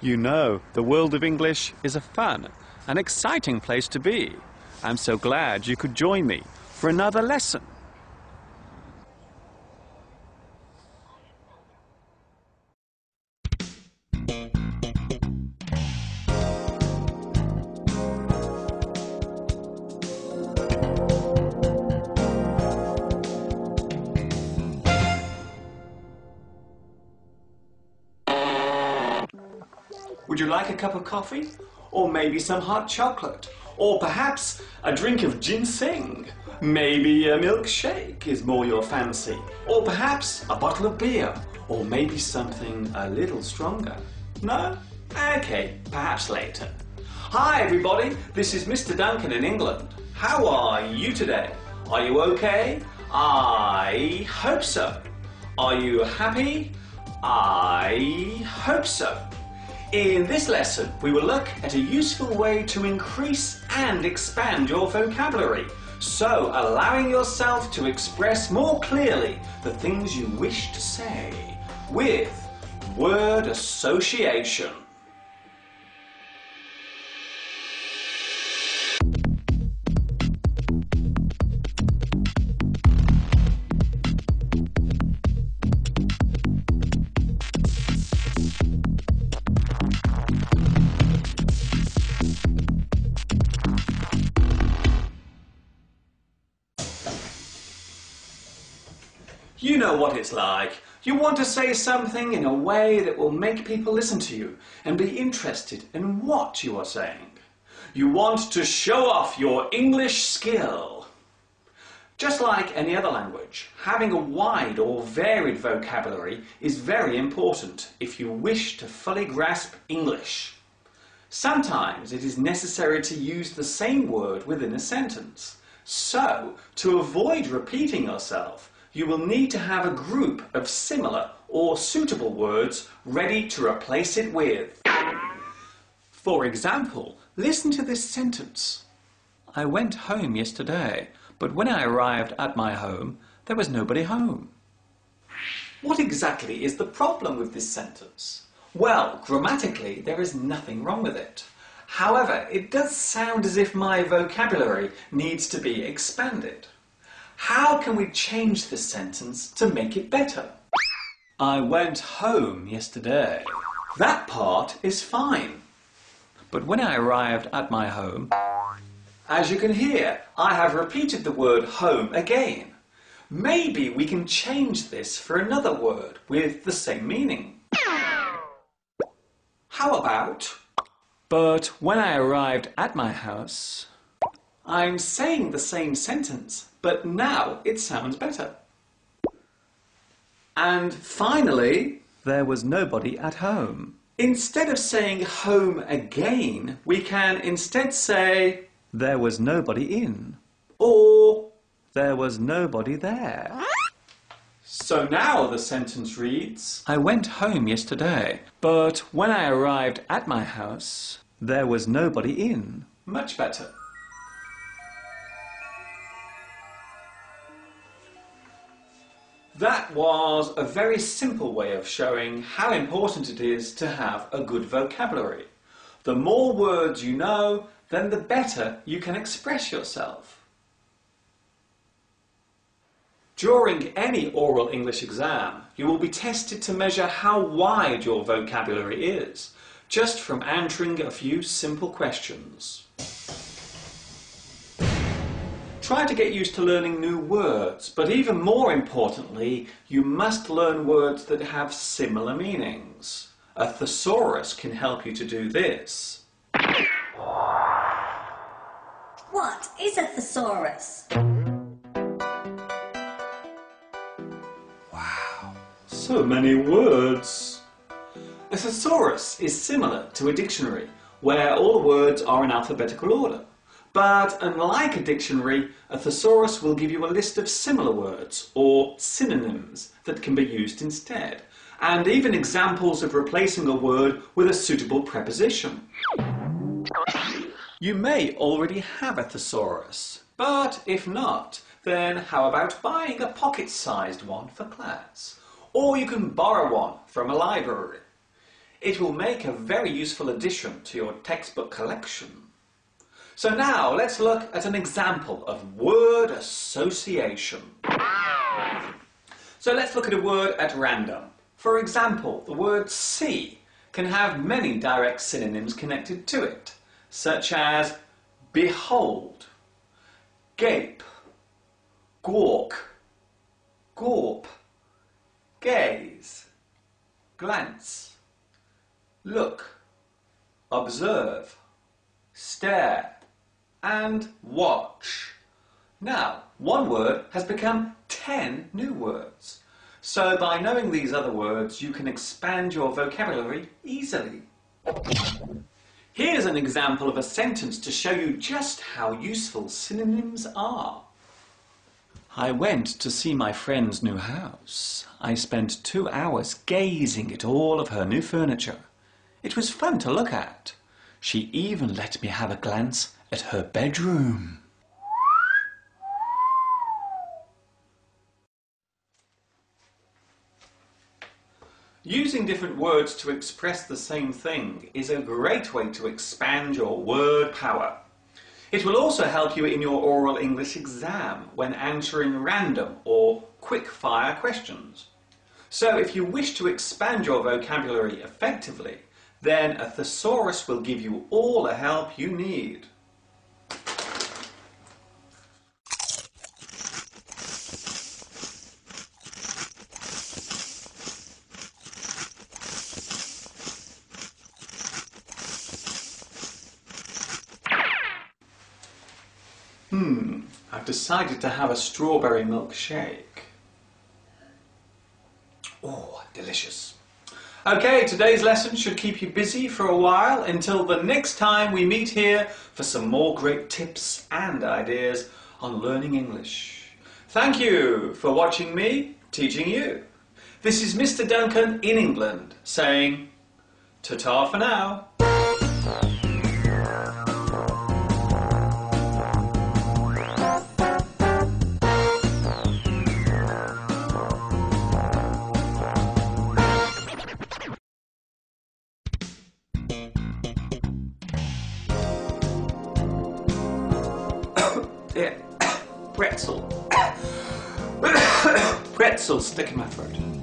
You know, the world of English is a fun and exciting place to be. I'm so glad you could join me for another lesson. Would you like a cup of coffee? Or maybe some hot chocolate? Or perhaps a drink of ginseng? Maybe a milkshake is more your fancy? Or perhaps a bottle of beer? Or maybe something a little stronger? No? Okay, perhaps later. Hi everybody, this is Mr. Duncan in England. How are you today? Are you okay? I hope so. Are you happy? I hope so. In this lesson, we will look at a useful way to increase and expand your vocabulary, so allowing yourself to express more clearly the things you wish to say with word association. You know what it's like. You want to say something in a way that will make people listen to you and be interested in what you are saying. You want to show off your English skill. Just like any other language, having a wide or varied vocabulary is very important if you wish to fully grasp English. Sometimes it is necessary to use the same word within a sentence. So, to avoid repeating yourself, you will need to have a group of similar or suitable words ready to replace it with. For example, listen to this sentence. I went home yesterday, but when I arrived at my home, there was nobody home. What exactly is the problem with this sentence? Well, grammatically, there is nothing wrong with it. However, it does sound as if my vocabulary needs to be expanded. How can we change this sentence to make it better? I went home yesterday. That part is fine. But when I arrived at my home, as you can hear, I have repeated the word home again. Maybe we can change this for another word with the same meaning. How about, but when I arrived at my house, I'm saying the same sentence, but now it sounds better. And finally, there was nobody at home. Instead of saying home again, we can instead say there was nobody in, or there was nobody there. So now the sentence reads, I went home yesterday, but when I arrived at my house, there was nobody in. Much better. That was a very simple way of showing how important it is to have a good vocabulary. The more words you know, then the better you can express yourself. During any oral English exam, you will be tested to measure how wide your vocabulary is, just from answering a few simple questions. Try to get used to learning new words, but even more importantly, you must learn words that have similar meanings. A thesaurus can help you to do this. What is a thesaurus? Wow, so many words. A thesaurus is similar to a dictionary, where all the words are in alphabetical order. But unlike a dictionary, a thesaurus will give you a list of similar words, or synonyms, that can be used instead, and even examples of replacing a word with a suitable preposition. You may already have a thesaurus, but if not, then how about buying a pocket-sized one for class? Or you can borrow one from a library. It will make a very useful addition to your textbook collection. So now let's look at an example of word association. So let's look at a word at random. For example, the word see can have many direct synonyms connected to it, such as behold, gape, gawk, gawp, gaze, glance, look, observe, stare, and watch. Now, one word has become 10 new words. So by knowing these other words, you can expand your vocabulary easily. Here's an example of a sentence to show you just how useful synonyms are. I went to see my friend's new house. I spent 2 hours gazing at all of her new furniture. It was fun to look at. She even let me have a glance at her bedroom. Using different words to express the same thing is a great way to expand your word power. It will also help you in your oral English exam when answering random or quick-fire questions. So if you wish to expand your vocabulary effectively, then a thesaurus will give you all the help you need. I've decided to have a strawberry milkshake. Oh, delicious. Okay, today's lesson should keep you busy for a while until the next time we meet here for some more great tips and ideas on learning English. Thank you for watching me teaching you. This is Mr. Duncan in England saying ta-ta for now. Pretzel. Pretzel stuck in my throat.